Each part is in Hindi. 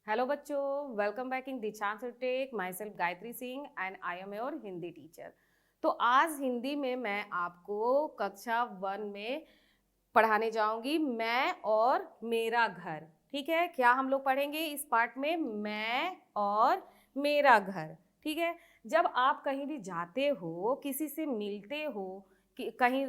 हेलो बच्चों, welcome back in the chance to take myself Gayatri Singh and I am your Hindi teacher. तो आज हिंदी में मैं आपको कक्षा 1 में पढ़ाने जाऊंगी मैं और मेरा घर। ठीक है, क्या हम लोग पढ़ेंगे इस पार्ट में? मैं और मेरा घर। ठीक है, जब आप कहीं भी जाते हो, किसी से मिलते हो, कि कहीं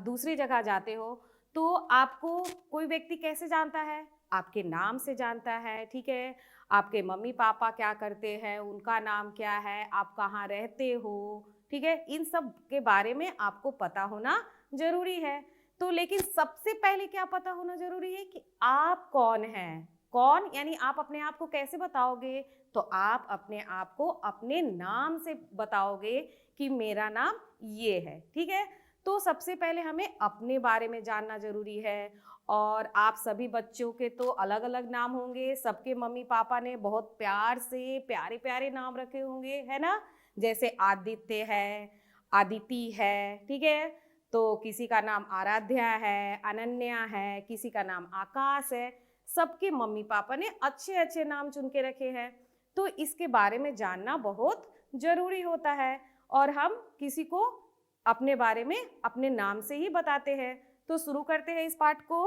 दूसरी जगह जाते हो, तो आपको कोई व्यक्ति कैसे जानता है? आपके नाम से जानता है। ठीक है, आपके मम्मी पापा क्या करते हैं, उनका नाम क्या है, आप कहाँ रहते हो। ठीक है, इन सब के बारे में आपको पता होना जरूरी है। तो लेकिन सबसे पहले क्या पता होना जरूरी है कि आप कौन हैं। कौन यानी आप अपने आप को कैसे बताओगे? तो आप अपने आप को अपने नाम से बताओगे कि मेरा नाम ये है। ठीक है, तो सबसे पहले हमें अपने बारे में जानना जरूरी है। और आप सभी बच्चों के तो अलग अलग नाम होंगे, सबके मम्मी पापा ने बहुत प्यार से प्यारे प्यारे नाम रखे होंगे, है ना? जैसे आदित्य है, आदिति है। ठीक है, तो किसी का नाम आराध्या है, अनन्या है, किसी का नाम आकाश है। सबके मम्मी पापा ने अच्छे अच्छे नाम चुन के रखे हैं। तो इसके बारे में जानना बहुत जरूरी होता है। और हम किसी को अपने बारे में अपने नाम से ही बताते हैं। तो शुरू करते हैं इस पाठ को।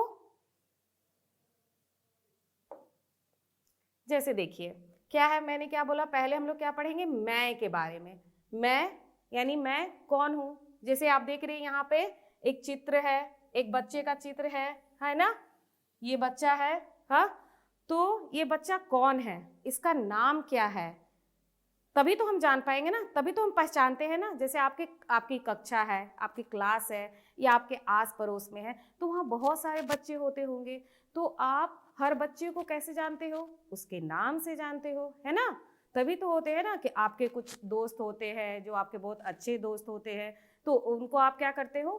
जैसे देखिए, क्या है, मैंने क्या बोला, पहले हम लोग क्या पढ़ेंगे? मैं के बारे में। मैं यानी मैं कौन हूं। जैसे आप देख रहे हैं यहाँ पे एक चित्र है, एक बच्चे का चित्र है ना? ये बच्चा है। हाँ, तो ये बच्चा कौन है, इसका नाम क्या है, तभी तो हम जान पाएंगे ना, तभी तो हम पहचानते हैं ना। जैसे आपकी कक्षा है, आपकी क्लास है, या आपके आस पड़ोस में है, तो वहाँ बहुत सारे बच्चे होते होंगे। तो आप हर बच्चे को कैसे जानते हो? उसके नाम से जानते हो, है ना? तभी तो होते हैं ना कि आपके कुछ दोस्त होते हैं जो आपके बहुत अच्छे दोस्त होते हैं, तो उनको आप क्या करते हो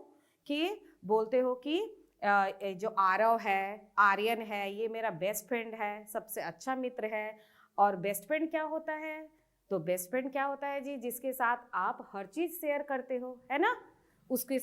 कि बोलते हो कि जो आरव है, आर्यन है, ये मेरा बेस्ट फ्रेंड है, सबसे अच्छा मित्र है। और बेस्ट फ्रेंड क्या होता है? तो बेस्ट फ्रेंड क्या होता है जी? जिसके साथ आप हर चीज शेयर करते हो, है ना? उसके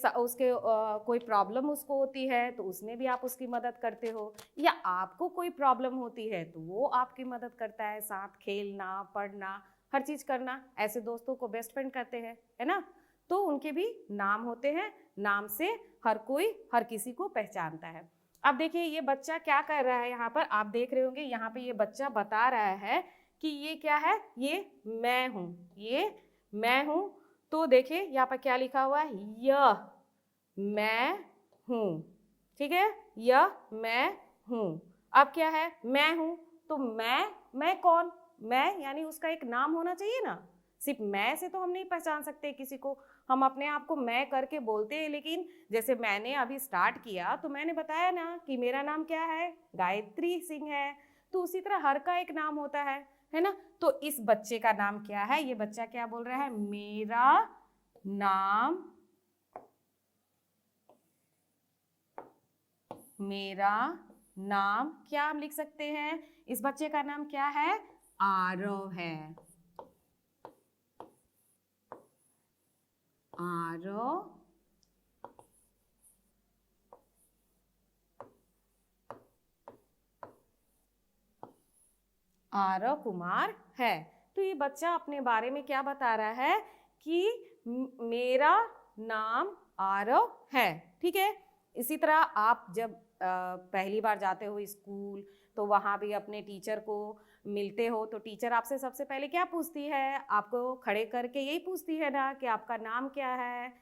कोई प्रॉब्लम उसको होती है तो उसमें भी आप उसकी मदद करते हो, या आपको कोई प्रॉब्लम होती है तो वो आपकी मदद करता है, साथ खेलना, पढ़ना, हर चीज करना। ऐसे दोस्तों को बेस्ट फ्रेंड कहते हैं, है ना? तो उनके भी नाम होते हैं, नाम से हर कोई हर किसी को पहचानता है। अब देखिए, ये बच्चा क्या कर रहा है, यहाँ पर आप देख रहे होंगे, यहाँ पे ये बच्चा बता रहा है कि ये क्या है, ये मैं हूं, ये मैं हूं। तो देखिए यहाँ पर क्या लिखा हुआ है, यह मैं हूं। ठीक है, यह मैं हूं। अब क्या है, मैं हूं, तो मैं कौन? मैं यानी उसका एक नाम होना चाहिए ना। सिर्फ मैं से तो हम नहीं पहचान सकते किसी को। हम अपने आप को मैं करके बोलते हैं, लेकिन जैसे मैंने अभी स्टार्ट किया तो मैंने बताया ना कि मेरा नाम क्या है, गायत्री सिंह है। तो उसी तरह हर का एक नाम होता है ना? तो इस बच्चे का नाम क्या है? ये बच्चा क्या बोल रहा है, मेरा नाम, मेरा नाम क्या हम लिख सकते हैं? इस बच्चे का नाम क्या है? आरव है। आरव, आरव कुमार है। तो ये बच्चा अपने बारे में क्या बता रहा है कि मेरा नाम आरव है। ठीक है, इसी तरह आप जब पहली बार जाते हो स्कूल, तो वहाँ भी अपने टीचर को मिलते हो, तो टीचर आपसे सबसे पहले क्या पूछती है? आपको खड़े करके यही पूछती है ना कि आपका नाम क्या है।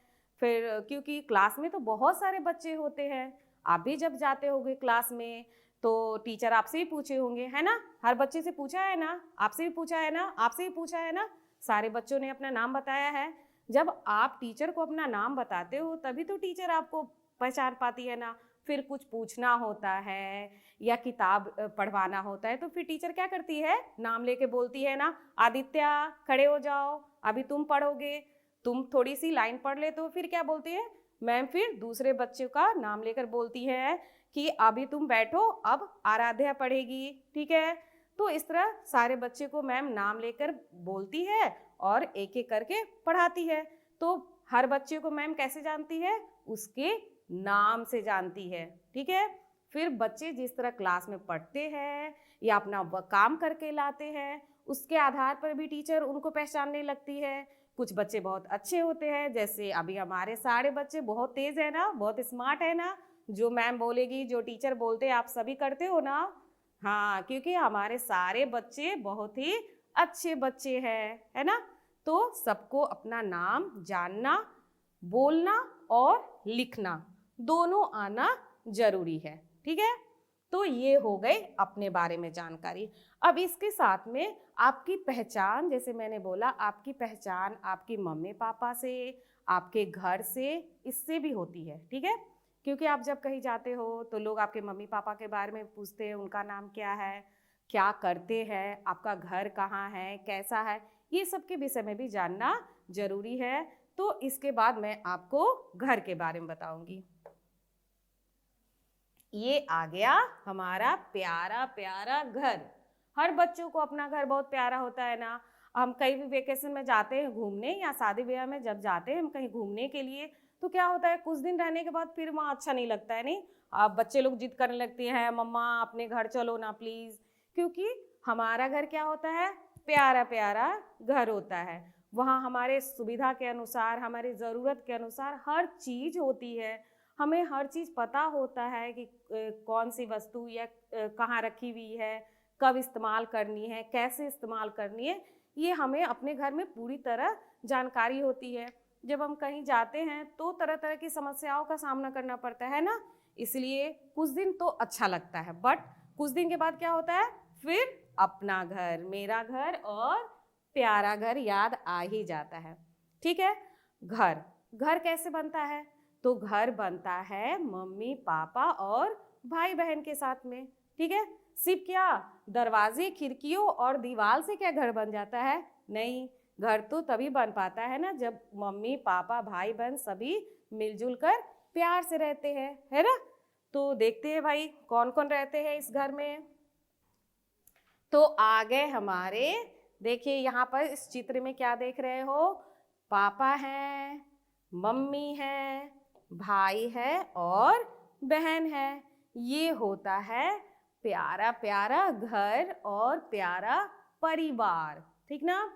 फिर क्योंकि क्लास में तो बहुत सारे बच्चे होते हैं, आप भी जब जाते होगे क्लास में तो टीचर आपसे भी पूछे होंगे, है ना? हर बच्चे से पूछा है ना, आपसे भी पूछा है ना, आपसे भी पूछा है ना, सारे बच्चों ने अपना नाम बताया है। जब आप टीचर को अपना नाम बताते हो तभी तो टीचर आपको पहचान पाती है ना। फिर कुछ पूछना होता है या किताब पढ़वाना होता है, तो फिर टीचर क्या करती है, नाम लेके बोलती है ना, आदित्य खड़े हो जाओ, अभी तुम पढ़ोगे। तुम थोड़ी सी लाइन पढ़ ले तो फिर क्या बोलती है मैम? फिर दूसरे बच्चे का नाम लेकर बोलती है कि अभी तुम बैठो, अब आराध्या पढ़ेगी। ठीक है, तो इस तरह सारे बच्चे को मैम नाम लेकर बोलती है और एक एक करके पढ़ाती है। तो हर बच्चे को मैम कैसे जानती है? उसके नाम से जानती है। ठीक है, फिर बच्चे जिस तरह क्लास में पढ़ते हैं, या अपना काम करके लाते हैं, उसके आधार पर भी टीचर उनको पहचानने लगती है। कुछ बच्चे बहुत अच्छे होते हैं, जैसे अभी हमारे सारे बच्चे बहुत तेज है ना, बहुत स्मार्ट है ना, जो मैम बोलेगी, जो टीचर बोलते हैं आप सभी करते हो ना। हाँ, क्योंकि हमारे सारे बच्चे बहुत ही अच्छे बच्चे हैं, है ना। तो सबको अपना नाम जानना, बोलना और लिखना दोनों आना जरूरी है, ठीक है। तो ये हो गई अपने बारे में जानकारी। अब इसके साथ में आपकी पहचान, जैसे मैंने बोला आपकी पहचान आपकी मम्मी पापा से, आपके घर से, इससे भी होती है, ठीक है। क्योंकि आप जब कहीं जाते हो तो लोग आपके मम्मी पापा के बारे में पूछते हैं, उनका नाम क्या है, क्या करते हैं, आपका घर कहाँ है, कैसा है, ये सब के विषय में भी जानना जरूरी है। तो इसके बाद मैं आपको घर के बारे में बताऊंगी। ये आ गया हमारा प्यारा प्यारा घर। हर बच्चों को अपना घर बहुत प्यारा होता है ना। हम कहीं भी वेकेशन में जाते हैं घूमने, या शादी ब्याह में जब जाते हैं हम कहीं घूमने के लिए, तो क्या होता है कुछ दिन रहने के बाद फिर वहाँ अच्छा नहीं लगता है, नहीं। अब बच्चे लोग जिद करने लगते हैं, मम्मा अपने घर चलो ना प्लीज, क्योंकि हमारा घर क्या होता है, प्यारा प्यारा घर होता है। वहाँ हमारे सुविधा के अनुसार, हमारी ज़रूरत के अनुसार हर चीज़ होती है। हमें हर चीज़ पता होता है कि कौन सी वस्तु या कहाँ रखी हुई है, कब इस्तेमाल करनी है, कैसे इस्तेमाल करनी है, ये हमें अपने घर में पूरी तरह जानकारी होती है। जब हम कहीं जाते हैं तो तरह तरह की समस्याओं का सामना करना पड़ता है ना, इसलिए कुछ दिन तो अच्छा लगता है, बट कुछ दिन के बाद क्या होता है, फिर अपना घर, मेरा घर और प्यारा घर याद आ ही जाता है, ठीक है। घर घर कैसे बनता है, तो घर बनता है मम्मी पापा और भाई बहन के साथ में, ठीक है। सिर्फ क्या दरवाजे खिड़कियों और दीवार से क्या घर बन जाता है, नहीं। घर तो तभी बन पाता है ना जब मम्मी पापा भाई बहन सभी मिलजुल कर प्यार से रहते हैं, है ना। तो देखते हैं भाई कौन कौन रहते हैं इस घर में। तो आ गए हमारे, देखिए यहाँ पर इस चित्र में क्या देख रहे हो, पापा हैं, मम्मी है, भाई है और बहन है। ये होता है प्यारा प्यारा घर और प्यारा परिवार, ठीक ना।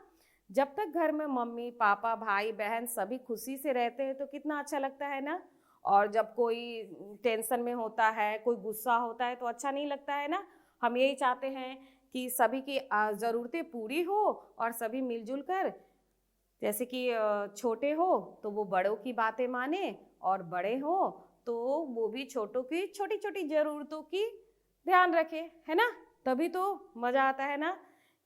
जब तक घर में मम्मी पापा भाई बहन सभी खुशी से रहते हैं तो कितना अच्छा लगता है ना। और जब कोई टेंशन में होता है, कोई गुस्सा होता है तो अच्छा नहीं लगता है ना। हम यही चाहते हैं कि सभी की ज़रूरतें पूरी हो और सभी मिलजुल कर, जैसे कि छोटे हो तो वो बड़ों की बातें माने, और बड़े हो तो वो भी छोटों की छोटी छोटी ज़रूरतों की ध्यान रखे, है ना। तभी तो मज़ा आता है ना।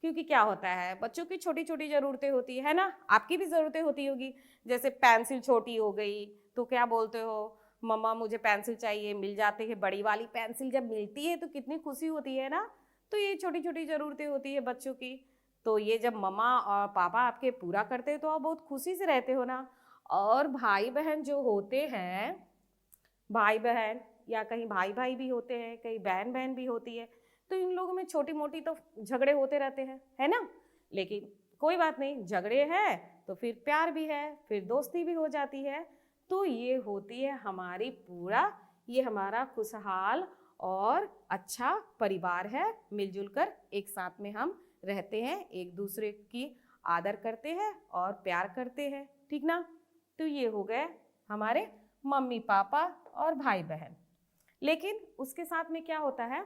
क्योंकि क्या होता है, बच्चों की छोटी छोटी ज़रूरतें होती है ना, आपकी भी ज़रूरतें होती होगी। जैसे पेंसिल छोटी हो गई तो क्या बोलते हो, मम्मा मुझे पेंसिल चाहिए, मिल जाती है बड़ी वाली पेंसिल, जब मिलती है तो कितनी खुशी होती है ना। तो ये छोटी छोटी ज़रूरतें होती है बच्चों की। तो ये जब मम्मा और पापा आपके पूरा करते हैं तो आप बहुत खुशी से रहते हो ना। और भाई बहन जो होते हैं, भाई बहन या कहीं भाई भाई भी होते हैं, कहीं बहन बहन भी होती है, तो इन लोगों में छोटी मोटी तो झगड़े होते रहते हैं, है ना। लेकिन कोई बात नहीं, झगड़े हैं तो फिर प्यार भी है, फिर दोस्ती भी हो जाती है। तो ये होती है हमारी पूरा, ये हमारा खुशहाल और अच्छा परिवार है। मिलजुल कर एक साथ में हम रहते हैं, एक दूसरे की आदर करते हैं और प्यार करते हैं, ठीक ना। तो ये हो गए हमारे मम्मी पापा और भाई बहन। लेकिन उसके साथ में क्या होता है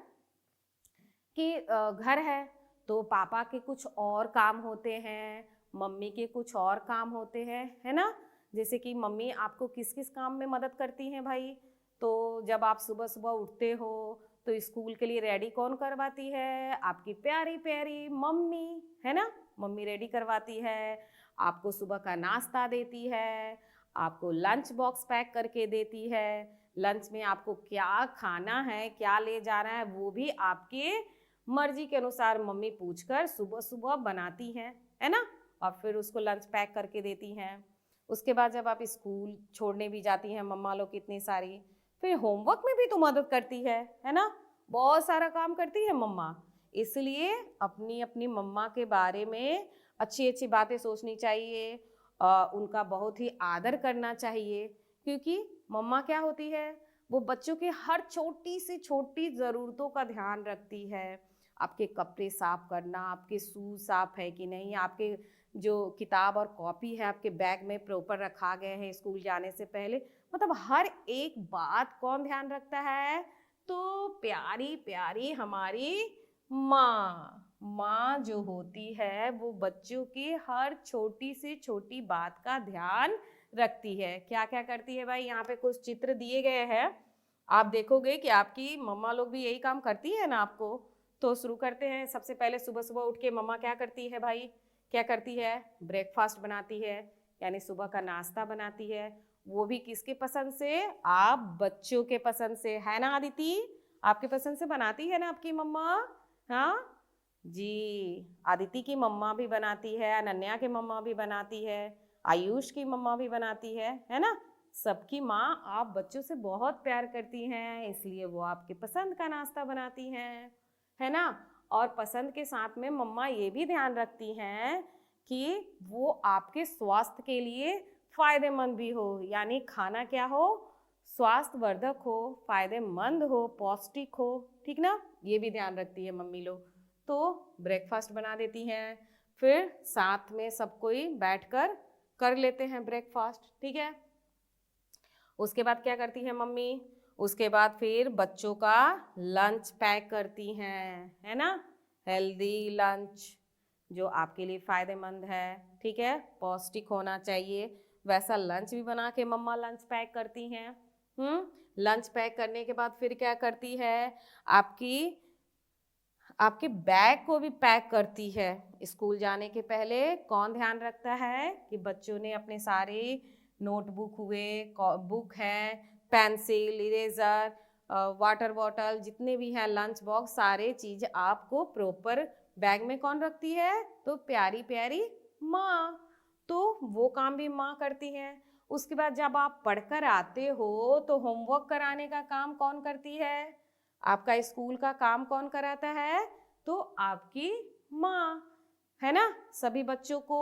कि घर है तो पापा के कुछ और काम होते हैं, मम्मी के कुछ और काम होते हैं, है ना। जैसे कि मम्मी आपको किस किस काम में मदद करती हैं भाई, तो जब आप सुबह सुबह उठते हो तो स्कूल के लिए रेडी कौन करवाती है, आपकी प्यारी प्यारी मम्मी, है ना। मम्मी रेडी करवाती है, आपको सुबह का नाश्ता देती है, आपको लंच बॉक्स पैक करके देती है। लंच में आपको क्या खाना है, क्या ले जाना है, वो भी आपके मर्जी के अनुसार मम्मी पूछकर सुबह सुबह बनाती हैं, है ना। और फिर उसको लंच पैक करके देती हैं। उसके बाद जब आप स्कूल छोड़ने भी जाती हैं मम्मा लोग कितनी सारी, फिर होमवर्क में भी तो मदद करती है ना। बहुत सारा काम करती है मम्मा। इसलिए अपनी अपनी मम्मा के बारे में अच्छी अच्छी बातें सोचनी चाहिए, उनका बहुत ही आदर करना चाहिए। क्योंकि मम्मा क्या होती है, वो बच्चों की हर छोटी से छोटी ज़रूरतों का ध्यान रखती है। आपके कपड़े साफ करना, आपके शूज साफ है कि नहीं, आपके जो किताब और कॉपी है आपके बैग में प्रॉपर रखा गए हैं स्कूल जाने से पहले, मतलब हर एक बात कौन ध्यान रखता है? तो प्यारी प्यारी हमारी माँ। माँ जो होती है वो बच्चों की हर छोटी से छोटी बात का ध्यान रखती है। क्या क्या करती है भाई? यहाँ पे कुछ चित्र दिए गए हैं, आप देखोगे कि आपकी मम्मा लोग भी यही काम करती है ना आपको। तो शुरू करते हैं। सबसे पहले सुबह सुबह उठ के मम्मा क्या करती है भाई? क्या करती है? ब्रेकफास्ट बनाती है, यानी सुबह का नाश्ता बनाती है। वो भी किसके पसंद से? आप बच्चों के पसंद से, है ना आदिति? आपके पसंद से बनाती है ना आपकी मम्मा? हाँ जी, आदिति की मम्मा भी बनाती है, अनन्या की मम्मा भी बनाती है, आयुष की मम्मा भी बनाती है ना? सबकी माँ आप बच्चों से बहुत प्यार करती हैं, इसलिए वो आपके पसंद का नाश्ता बनाती हैं, है ना? और पसंद के साथ में मम्मा ये भी ध्यान रखती हैं कि वो आपके स्वास्थ्य के लिए फायदेमंद भी हो, यानी खाना क्या हो? स्वास्थ्यवर्धक हो, फायदेमंद हो, पौष्टिक हो, ठीक ना? ये भी ध्यान रखती है मम्मी लोग। तो ब्रेकफास्ट बना देती हैं, फिर साथ में सब कोई बैठकर कर लेते हैं ब्रेकफास्ट, ठीक है? उसके बाद क्या करती है मम्मी? उसके बाद फिर बच्चों का लंच पैक करती हैं, है ना? हेल्दी लंच जो आपके लिए फायदेमंद है, ठीक है, पौष्टिक होना चाहिए, वैसा लंच भी बना के मम्मा लंच पैक करती हैं। लंच पैक करने के बाद फिर क्या करती है? आपके बैग को भी पैक करती है। स्कूल जाने के पहले कौन ध्यान रखता है कि बच्चों ने अपने सारे नोटबुक हुए, बुक है, पेंसिल, इरेजर, वाटर बॉटल, जितने भी हैं, लंच बॉक्स, सारे चीज आपको प्रॉपर बैग में कौन रखती है? तो प्यारी प्यारी माँ। तो वो काम भी माँ करती हैं। उसके बाद जब आप पढ़कर आते हो तो होमवर्क कराने का काम कौन करती है? आपका स्कूल का काम कौन कराता है? तो आपकी माँ, है ना? सभी बच्चों को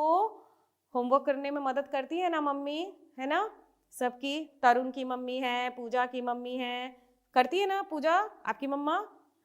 होमवर्क करने में मदद करती है ना मम्मी, है ना? सबकी, तरुण की मम्मी है, पूजा की मम्मी है, करती है ना पूजा आपकी मम्मा?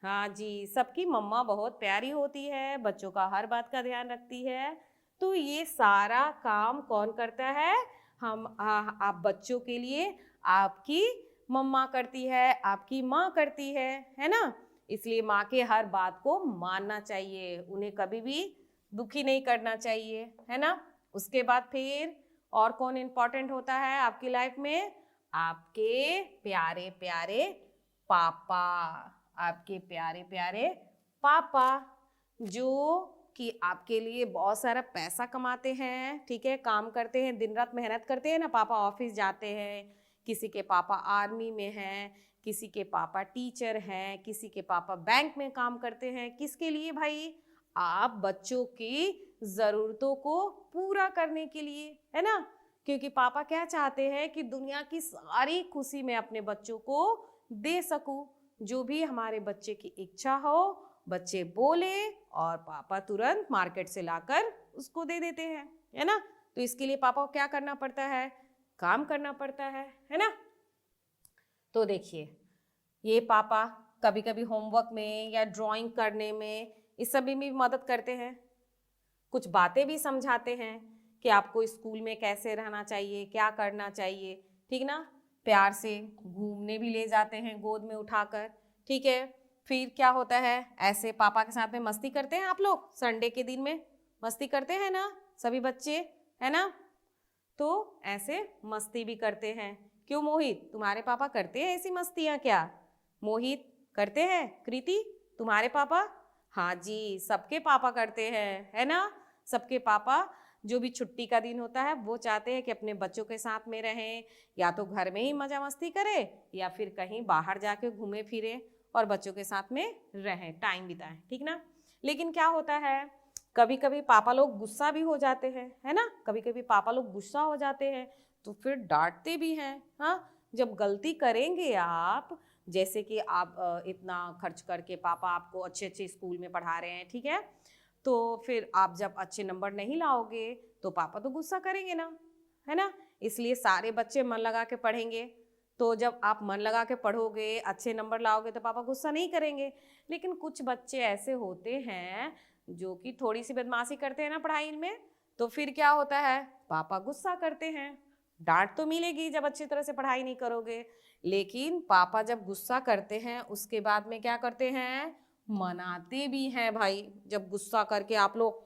हाँ जी, सबकी मम्मा बहुत प्यारी होती है, बच्चों का हर बात का ध्यान रखती है। तो ये सारा काम कौन करता है? आप बच्चों के लिए आपकी मम्मा करती है, आपकी माँ करती है ना? इसलिए माँ के हर बात को मानना चाहिए, उन्हें कभी भी दुखी नहीं करना चाहिए, है ना? उसके बाद फिर और कौन इम्पोर्टेंट होता है आपकी लाइफ में? आपके प्यारे प्यारे पापा। आपके प्यारे प्यारे पापा जो कि आपके लिए बहुत सारा पैसा कमाते हैं, ठीक है, काम करते हैं, दिन रात मेहनत करते हैं ना। पापा ऑफिस जाते हैं, किसी के पापा आर्मी में हैं, किसी के पापा टीचर हैं, किसी के पापा बैंक में काम करते हैं। किसके लिए भाई? आप बच्चों की ज़रूरतों को पूरा करने के लिए, है ना? क्योंकि पापा क्या चाहते हैं कि दुनिया की सारी खुशी मैं अपने बच्चों को दे सकूं। जो भी हमारे बच्चे की इच्छा हो, बच्चे बोले और पापा तुरंत मार्केट से लाकर उसको दे देते हैं, है ना? तो इसके लिए पापा को क्या करना पड़ता है? काम करना पड़ता है ना? तो देखिए, ये पापा कभी कभी होमवर्क में या ड्राइंग करने में इस सब में भी मदद करते हैं, कुछ बातें भी समझाते हैं कि आपको स्कूल में कैसे रहना चाहिए, क्या करना चाहिए, ठीक ना? प्यार से घूमने भी ले जाते हैं गोद में उठाकर, ठीक है? फिर क्या होता है? ऐसे पापा के साथ में मस्ती करते हैं आप लोग? संडे के दिन में मस्ती करते हैं ना सभी बच्चे, है ना? तो ऐसे मस्ती भी करते हैं। क्यों मोहित, तुम्हारे पापा करते हैं ऐसी मस्तियाँ क्या? मोहित करते हैं? कृति तुम्हारे पापा? हाँ जी, सबके पापा करते हैं, है ना? सबके पापा जो भी छुट्टी का दिन होता है वो चाहते हैं कि अपने बच्चों के साथ में रहें, या तो घर में ही मजा मस्ती करें या फिर कहीं बाहर जाके घूमे फिरे और बच्चों के साथ में रहें, टाइम बिताएं, ठीक ना? लेकिन क्या होता है, कभी कभी पापा लोग गुस्सा भी हो जाते हैं, है ना? कभी कभी पापा लोग गुस्सा हो जाते हैं तो फिर डांटते भी हैं। हाँ, जब गलती करेंगे आप, जैसे कि आप इतना खर्च करके पापा आपको अच्छे अच्छे स्कूल में पढ़ा रहे हैं, ठीक है, तो फिर आप जब अच्छे नंबर नहीं लाओगे तो पापा तो गुस्सा करेंगे ना, है ना? इसलिए सारे बच्चे मन लगा के पढ़ेंगे तो जब आप मन लगा के पढ़ोगे, अच्छे नंबर लाओगे तो पापा गुस्सा नहीं करेंगे। लेकिन कुछ बच्चे ऐसे होते हैं जो कि थोड़ी सी बदमाशी करते हैं ना पढ़ाई में, तो फिर क्या होता है, पापा गुस्सा करते हैं। डांट तो मिलेगी जब अच्छी तरह से पढ़ाई नहीं करोगे, लेकिन पापा जब गुस्सा करते हैं उसके बाद में क्या करते हैं, मनाते भी हैं भाई। जब गुस्सा करके आप लोग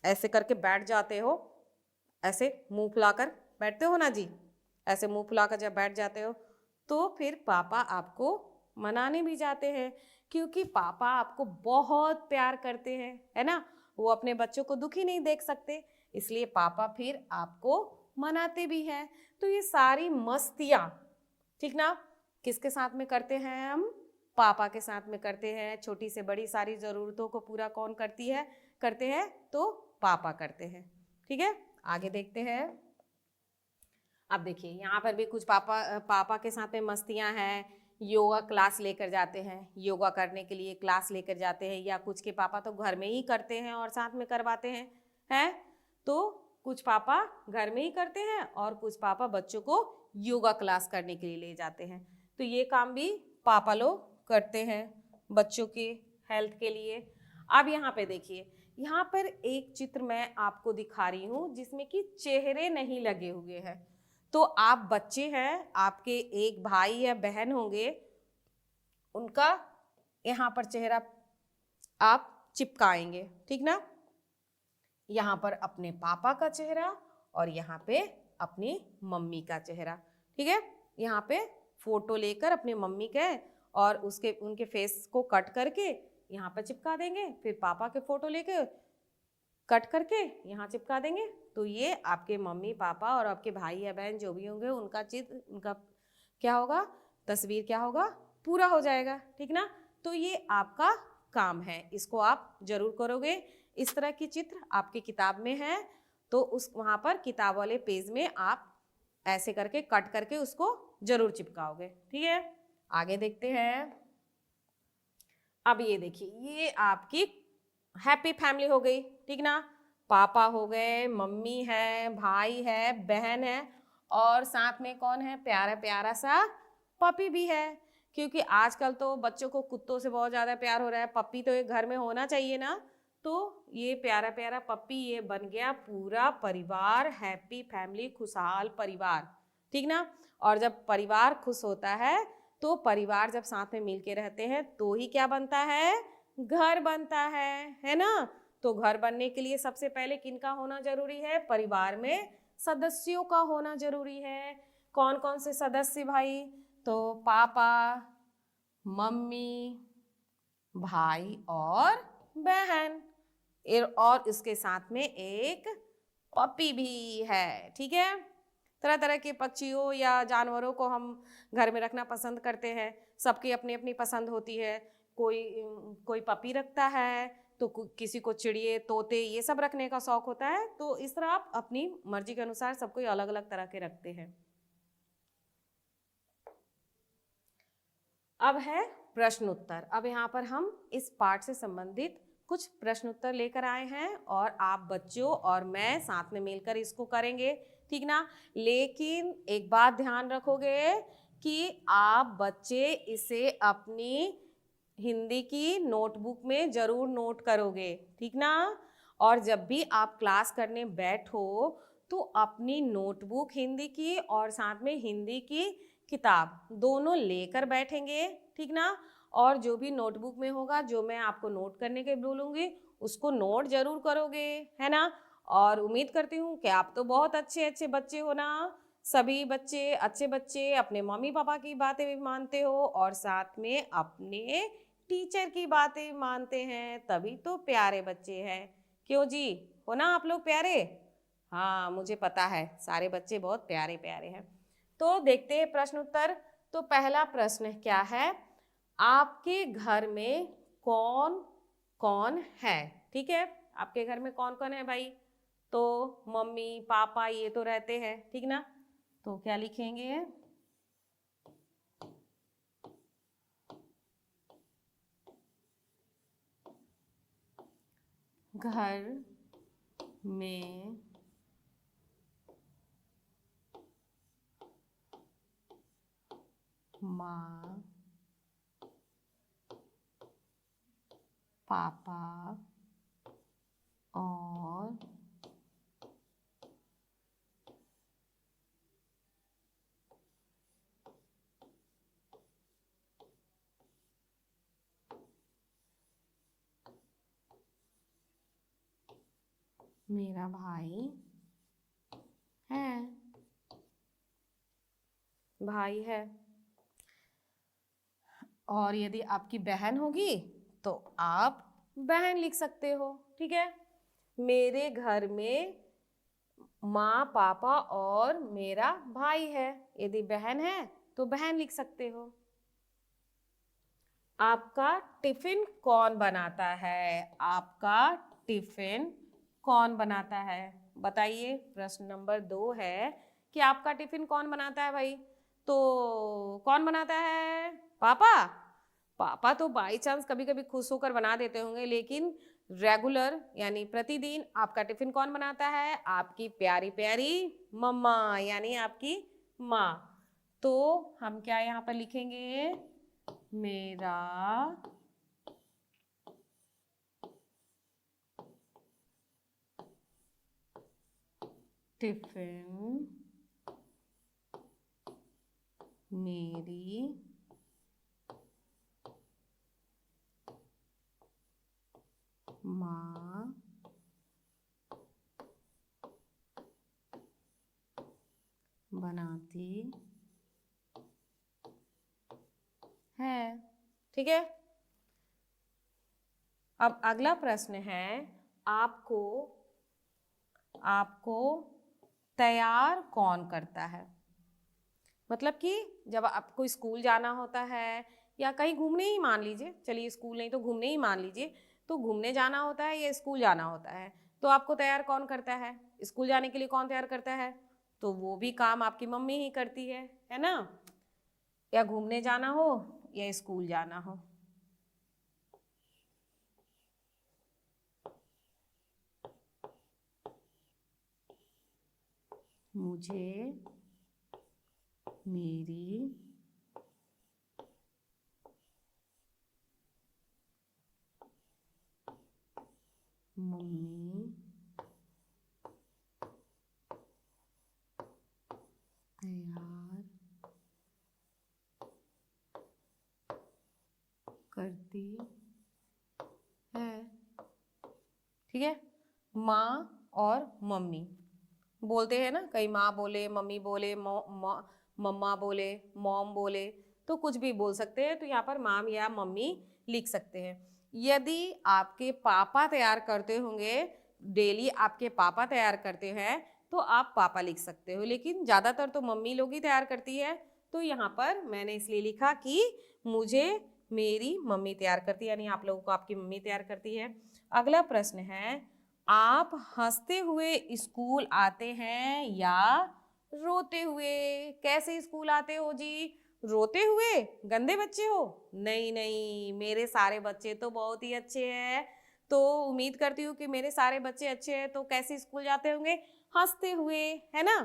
ऐसे करके बैठ जाते हो, ऐसे मुंह फुलाकर बैठते हो ना जी, ऐसे मुंह फुलाकर जब बैठ जाते हो तो फिर पापा आपको मनाने भी जाते हैं, क्योंकि पापा आपको बहुत प्यार करते हैं, है ना। वो अपने बच्चों को दुखी नहीं देख सकते, इसलिए पापा फिर आपको मनाते भी हैं। तो ये सारी मस्तियाँ, ठीक ना, किसके साथ में करते हैं हम, पापा के साथ में करते हैं। छोटी से बड़ी सारी ज़रूरतों को पूरा कौन करते हैं, तो पापा करते हैं। ठीक है, आगे देखते हैं। अब देखिए यहाँ पर भी कुछ पापा के साथ में मस्तियाँ हैं। योगा क्लास लेकर जाते हैं, योगा करने के लिए क्लास लेकर जाते हैं, या कुछ के पापा तो घर में ही करते हैं और साथ में करवाते हैं। तो कुछ पापा घर में ही करते हैं और कुछ पापा बच्चों को योगा क्लास करने के लिए ले जाते हैं। तो ये काम भी पापा लोग करते हैं बच्चों के हेल्थ के लिए। अब यहाँ पे देखिए, यहाँ पर एक चित्र मैं आपको दिखा रही हूँ जिसमें कि चेहरे नहीं लगे हुए हैं। तो आप बच्चे हैं, आपके एक भाई या बहन होंगे, उनका यहाँ पर चेहरा आप चिपकाएंगे, ठीक ना। यहाँ पर अपने पापा का चेहरा और यहाँ पे अपनी मम्मी का चेहरा, ठीक है। यहाँ पे फोटो लेकर अपने मम्मी के और उनके फेस को कट करके यहाँ पर चिपका देंगे, फिर पापा के फोटो लेके कट करके यहाँ चिपका देंगे। तो ये आपके मम्मी पापा और आपके भाई या बहन जो भी होंगे उनका चित्र, उनका क्या होगा, तस्वीर क्या होगा, पूरा हो जाएगा, ठीक ना। तो ये आपका काम है, इसको आप जरूर करोगे। इस तरह की चित्र आपकी किताब में है तो उस वहाँ पर किताब वाले पेज में आप ऐसे करके कट करके उसको जरूर चिपकाओगे, ठीक है। आगे देखते हैं। अब ये देखिए, ये आपकी हैप्पी फैमिली हो गई, ठीक ना। पापा हो गए, मम्मी है, भाई है, बहन है और साथ में कौन है, प्यारा प्यारा सा पपी भी है। क्योंकि आजकल तो बच्चों को कुत्तों से बहुत ज़्यादा प्यार हो रहा है, पपी तो एक घर में होना चाहिए ना। तो ये प्यारा प्यारा पपी, ये बन गया पूरा परिवार, हैप्पी फैमिली, खुशहाल परिवार, ठीक ना। और जब परिवार खुश होता है तो परिवार जब साथ में मिलके रहते हैं तो ही क्या बनता है, घर बनता है ना। तो घर बनने के लिए सबसे पहले किनका होना जरूरी है, परिवार में सदस्यों का होना जरूरी है। कौन कौन से सदस्य भाई, तो पापा, मम्मी, भाई और बहन, और इसके साथ में एक पपी भी है, ठीक है। तरह तरह के पक्षियों या जानवरों को हम घर में रखना पसंद करते हैं, सबकी अपनी अपनी पसंद होती है। कोई पपी रखता है तो किसी को चिड़िए, तोते, ये सब रखने का शौक होता है। तो इस तरह आप अपनी मर्जी के अनुसार सबको अलग अलग तरह के रखते हैं। अब है प्रश्न उत्तर। अब यहाँ पर हम इस पाठ से संबंधित कुछ प्रश्न उत्तर लेकर आए हैं और आप बच्चों और मैं साथ में मिलकर इसको करेंगे, ठीक ना। लेकिन एक बात ध्यान रखोगे कि आप बच्चे इसे अपनी हिंदी की नोटबुक में जरूर नोट करोगे, ठीक ना। और जब भी आप क्लास करने बैठो तो अपनी नोटबुक हिंदी की और साथ में हिंदी की किताब दोनों लेकर बैठेंगे, ठीक ना। और जो भी नोटबुक में होगा, जो मैं आपको नोट करने के बोलूँगी उसको नोट जरूर करोगे, है ना। और उम्मीद करती हूँ कि आप तो बहुत अच्छे अच्छे बच्चे हो ना। सभी बच्चे अच्छे बच्चे अपने मम्मी पापा की बातें भी मानते हो और साथ में अपने टीचर की बातें मानते हैं, तभी तो प्यारे बच्चे हैं। क्यों जी, हो ना आप लोग प्यारे? हाँ, मुझे पता है सारे बच्चे बहुत प्यारे प्यारे हैं। तो देखते हैं प्रश्न उत्तर। तो पहला प्रश्न क्या है, आपके घर में कौन कौन है, ठीक है। आपके घर में कौन कौन है भाई, तो मम्मी पापा ये तो रहते हैं, ठीक ना। तो क्या लिखेंगे, घर में माँ, पापा और मेरा भाई है। भाई है। और यदि आपकी बहन होगी तो आप बहन लिख सकते हो। ठीक है, मेरे घर में माँ, पापा और मेरा भाई है। यदि बहन है तो बहन लिख सकते हो। आपका टिफिन कौन बनाता है? आपका टिफिन कौन बनाता है? बताइए। प्रश्न नंबर 2 है कि आपका टिफिन कौन बनाता है भाई? तो कौन बनाता है? पापा। पापा तो बाई चांस कभी कभी खुश होकर बना देते होंगे, लेकिन रेगुलर यानी प्रतिदिन आपका टिफिन कौन बनाता है? आपकी प्यारी प्यारी मम्मा, यानी आपकी माँ। तो हम क्या यहाँ पर लिखेंगे? मेरा टिफिन मेरी माँ बनाती है। ठीक है, अब अगला प्रश्न है, आपको आपको तैयार कौन करता है? मतलब कि जब आपको स्कूल जाना होता है या कहीं घूमने ही मान लीजिए, चलिए स्कूल नहीं तो घूमने ही मान लीजिए, तो घूमने जाना होता है या स्कूल जाना होता है, तो आपको तैयार कौन करता है? स्कूल जाने के लिए कौन तैयार करता है? तो वो भी काम आपकी मम्मी ही करती है ना? या घूमने जाना हो या स्कूल जाना हो। मुझे मेरी मम्मी तैयार करती है। ठीक है, माँ और मम्मी बोलते हैं ना, कई माँ बोले, मम्मी बोले, मम्मा बोले, मॉम बोले, तो कुछ भी बोल सकते हैं। तो यहाँ पर माम या मम्मी लिख सकते हैं। यदि आपके पापा तैयार करते होंगे, डेली आपके पापा तैयार करते हैं, तो आप पापा लिख सकते हो, लेकिन ज़्यादातर तो मम्मी लोग ही तैयार करती है। तो यहाँ पर मैंने इसलिए लिखा कि मुझे मेरी मम्मी तैयार करती है, यानी आप लोगों को आपकी मम्मी तैयार करती है। अगला प्रश्न है, आप हंसते हुए स्कूल आते हैं या रोते हुए? कैसे स्कूल आते हो जी? रोते हुए? गंदे बच्चे हो? नहीं नहीं, मेरे सारे बच्चे तो बहुत ही अच्छे हैं। तो उम्मीद करती हूँ कि मेरे सारे बच्चे अच्छे हैं, तो कैसे स्कूल जाते होंगे? हंसते हुए, है ना?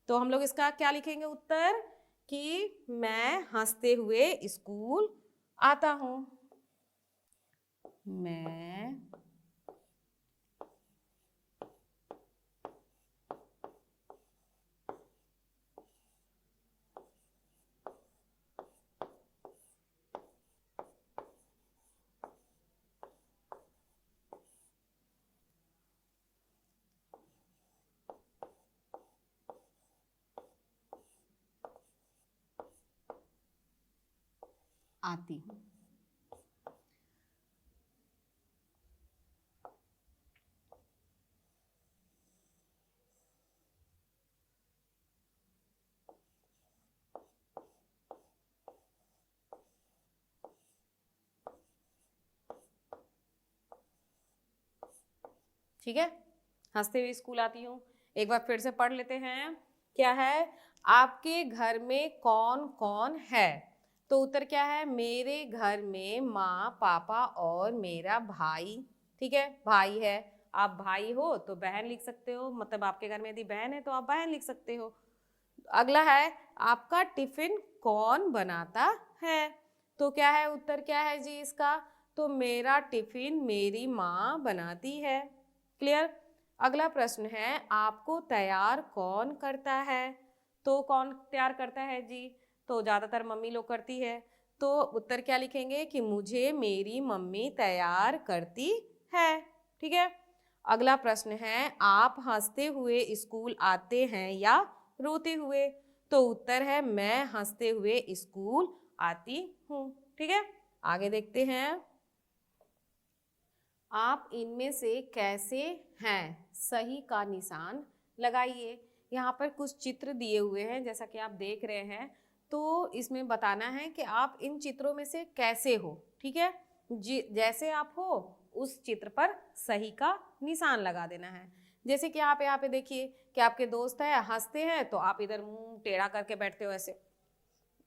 तो हम लोग इसका क्या लिखेंगे उत्तर? कि मैं हंसते हुए स्कूल आता हूँ। मैं आती हूँ। ठीक है, हंसते हुए स्कूल आती हूँ। एक बार फिर से पढ़ लेते हैं। क्या है? आपके घर में कौन कौन है? तो उत्तर क्या है? मेरे घर में माँ, पापा और मेरा भाई। ठीक है, भाई है। आप भाई हो तो बहन लिख सकते हो, मतलब आपके घर में यदि बहन है तो आप बहन लिख सकते हो। अगला है, आपका टिफिन कौन बनाता है? तो क्या है उत्तर, क्या है जी इसका? तो मेरा टिफिन मेरी माँ बनाती है। क्लियर? अगला प्रश्न है, आपको तैयार कौन करता है? तो कौन तैयार करता है जी? तो ज़्यादातर मम्मी लोग करती है। तो उत्तर क्या लिखेंगे कि मुझे मेरी मम्मी तैयार करती है। ठीक है। अगला प्रश्न है, आप हंसते हुए स्कूल आते हैं या रोते हुए? तो उत्तर है मैं हंसते हुए स्कूल आती हूँ। ठीक है, आगे देखते हैं। आप इनमें से कैसे हैं? सही का निशान लगाइए। यहाँ पर कुछ चित्र दिए हुए हैं जैसा कि आप देख रहे हैं। तो इसमें बताना है कि आप इन चित्रों में से कैसे हो। ठीक है, जैसे आप हो उस चित्र पर सही का निशान लगा देना है। जैसे कि आप यहाँ पे देखिए कि आपके दोस्त है, हंसते हैं तो आप इधर मुंह टेढ़ा करके बैठते हो, ऐसे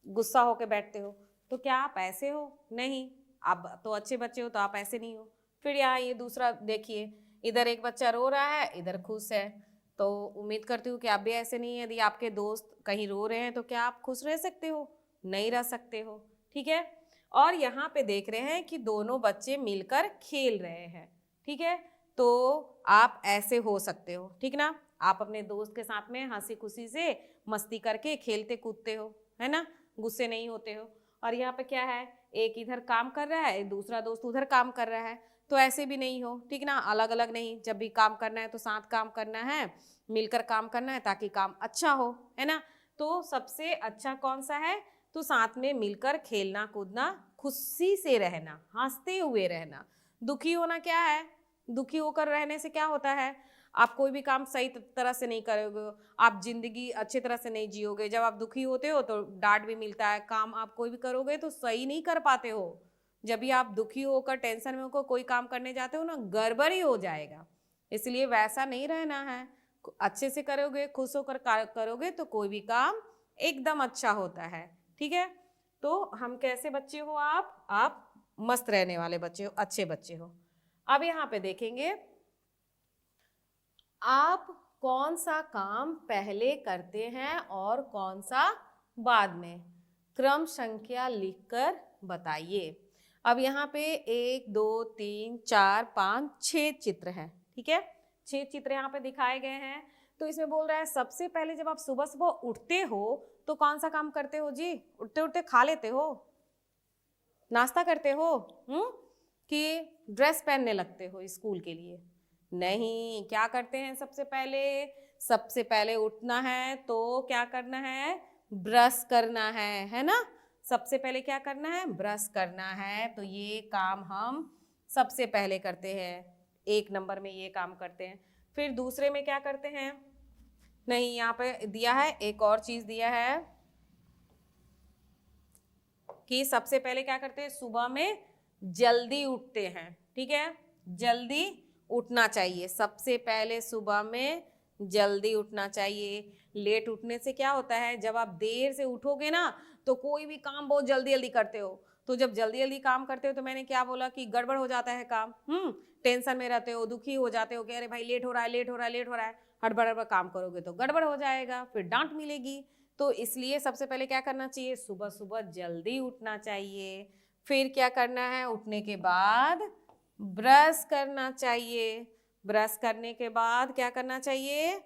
गुस्सा होके बैठते हो। तो क्या आप ऐसे हो? नहीं, आप तो अच्छे बच्चे हो, तो आप ऐसे नहीं हो। फिर यहाँ ये दूसरा देखिए, इधर एक बच्चा रो रहा है, इधर खुश है। तो उम्मीद करती हूँ कि आप भी ऐसे नहीं है। यदि आपके दोस्त कहीं रो रहे हैं तो क्या आप खुश रह सकते हो? नहीं रह सकते हो। ठीक है, और यहाँ पे देख रहे हैं कि दोनों बच्चे मिलकर खेल रहे हैं। ठीक है, तो आप ऐसे हो सकते हो। ठीक ना, आप अपने दोस्त के साथ में हंसी खुशी से मस्ती करके खेलते कूदते हो, है ना, गुस्से नहीं होते हो। और यहाँ पे क्या है, एक इधर काम कर रहा है, दूसरा दोस्त उधर काम कर रहा है। तो ऐसे भी नहीं हो। ठीक ना, अलग अलग नहीं, जब भी काम करना है तो साथ काम करना है, मिलकर काम करना है ताकि काम अच्छा हो, है ना। तो सबसे अच्छा कौन सा है? तो साथ में मिलकर खेलना कूदना, खुशी से रहना, हंसते हुए रहना। दुखी होना क्या है? दुखी होकर रहने से क्या होता है? आप कोई भी काम सही तरह से नहीं करोगे, आप जिंदगी अच्छी तरह से नहीं जियोगे। जब आप दुखी होते हो तो डांट भी मिलता है, काम आप कोई भी करोगे तो सही नहीं कर पाते हो। जब भी आप दुखी होकर टेंशन में होकर कोई काम करने जाते हो ना, गड़बड़ ही हो जाएगा। इसलिए वैसा नहीं रहना है, अच्छे से करोगे, खुश होकर करोगे तो कोई भी काम एकदम अच्छा होता है। ठीक है, तो हम कैसे बच्चे हो? आप मस्त रहने वाले बच्चे हो, अच्छे बच्चे हो। अब यहाँ पे देखेंगे, आप कौन सा काम पहले करते हैं और कौन सा बाद में? क्रम संख्या लिखकर बताइए। अब यहाँ पे 1 2 3 4 5 6 चित्र हैं। ठीक है, 6 चित्र यहाँ पे दिखाए गए हैं। तो इसमें बोल रहा है सबसे पहले जब आप सुबह सुबह उठते हो तो कौन सा काम करते हो जी? उठते उठते खा लेते हो, नाश्ता करते हो, कि ड्रेस पहनने लगते हो स्कूल के लिए? नहीं, क्या करते हैं सबसे पहले? सबसे पहले उठना है तो क्या करना है? ब्रश करना है ना। सबसे पहले क्या करना है? ब्रश करना है। तो ये काम हम सबसे पहले करते हैं, 1 नंबर में ये काम करते हैं। फिर दूसरे में क्या करते हैं? नहीं, यहाँ पे दिया है, एक और चीज दिया है कि सबसे पहले क्या करते हैं? सुबह में जल्दी उठते हैं। ठीक है, जल्दी उठना चाहिए, सबसे पहले सुबह में जल्दी उठना चाहिए। लेट उठने से क्या होता है, जब आप देर से उठोगे ना तो कोई भी काम बहुत जल्दी जल्दी करते हो। तो जब जल्दी जल्दी काम करते हो तो मैंने क्या बोला कि गड़बड़ हो जाता है काम। टेंशन में रहते हो, दुखी हो जाते हो कि अरे भाई लेट हो रहा है, लेट हो रहा है, लेट हो रहा है। हड़बड़ हड़बड़ काम करोगे तो गड़बड़ हो जाएगा, फिर डांट मिलेगी। तो इसलिए सबसे पहले क्या करना चाहिए? सुबह सुबह जल्दी उठना चाहिए। फिर क्या करना है? उठने के बाद ब्रश करना चाहिए। ब्रश करने के बाद क्या करना चाहिए?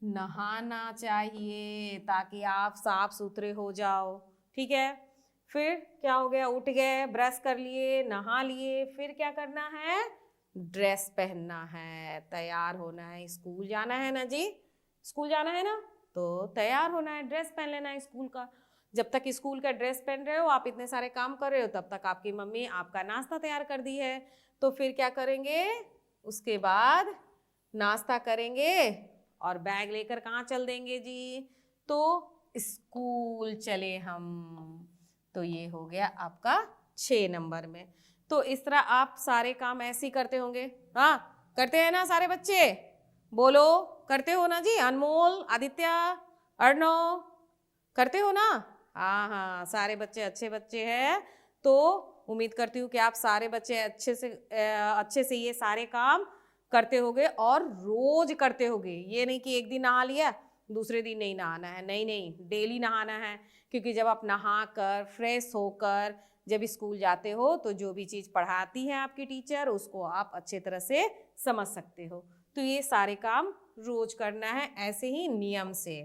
नहाना चाहिए ताकि आप साफ सुथरे हो जाओ। ठीक है, फिर क्या हो गया? उठ गए, ब्रश कर लिए, नहा लिए, फिर क्या करना है? ड्रेस पहनना है, तैयार होना है, स्कूल जाना है ना जी। स्कूल जाना है ना, तो तैयार होना है, ड्रेस पहन लेना है स्कूल का। जब तक स्कूल का ड्रेस पहन रहे हो, आप इतने सारे काम कर रहे हो, तब तक आपकी मम्मी आपका नाश्ता तैयार कर दी है। तो फिर क्या करेंगे? उसके बाद नाश्ता करेंगे और बैग लेकर कहाँ चल देंगे जी? तो स्कूल चले हम। तो ये हो गया आपका 6 नंबर में। तो इस तरह आप सारे काम ऐसे ही करते होंगे। हाँ, करते हैं ना सारे बच्चे? बोलो, करते हो ना जी? अनमोल, आदित्य, अर्णव, करते हो ना? हाँ हाँ, सारे बच्चे अच्छे बच्चे हैं। तो उम्मीद करती हूँ कि आप सारे बच्चे अच्छे से ये सारे काम करते होगे और रोज करते होगे। ये नहीं कि एक दिन नहा लिया, दूसरे दिन नहीं नहाना है, नहीं नहीं, डेली नहाना है। क्योंकि जब आप नहा कर फ्रेश होकर जब स्कूल जाते हो तो जो भी चीज़ पढ़ाती है आपकी टीचर उसको आप अच्छे तरह से समझ सकते हो। तो ये सारे काम रोज करना है ऐसे ही नियम से।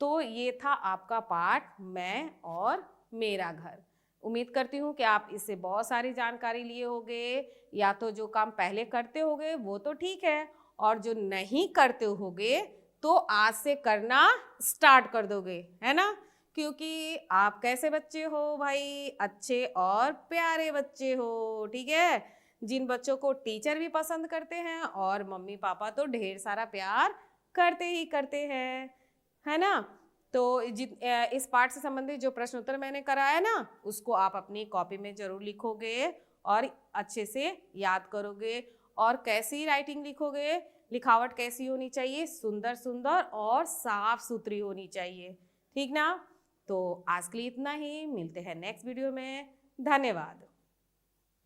तो ये था आपका पाठ मैं और मेरा घर। उम्मीद करती हूँ कि आप इससे बहुत सारी जानकारी लिए होंगे। या तो जो काम पहले करते होंगे वो तो ठीक है, और जो नहीं करते होंगे तो आज से करना स्टार्ट कर दोगे, है ना? क्योंकि आप कैसे बच्चे हो भाई? अच्छे और प्यारे बच्चे हो, ठीक है? जिन बच्चों को टीचर भी पसंद करते हैं और मम्मी पापा तो ढेर सारा प्यार करते ही करते हैं, है ना? तो इस पाठ से संबंधित जो प्रश्न उत्तर मैंने कराया ना उसको आप अपनी कॉपी में जरूर लिखोगे और अच्छे से याद करोगे। और कैसी राइटिंग लिखोगे, लिखावट कैसी होनी चाहिए? सुंदर सुंदर और साफ सुथरी होनी चाहिए, ठीक ना? तो आज के लिए इतना ही, मिलते हैं नेक्स्ट वीडियो में। धन्यवाद।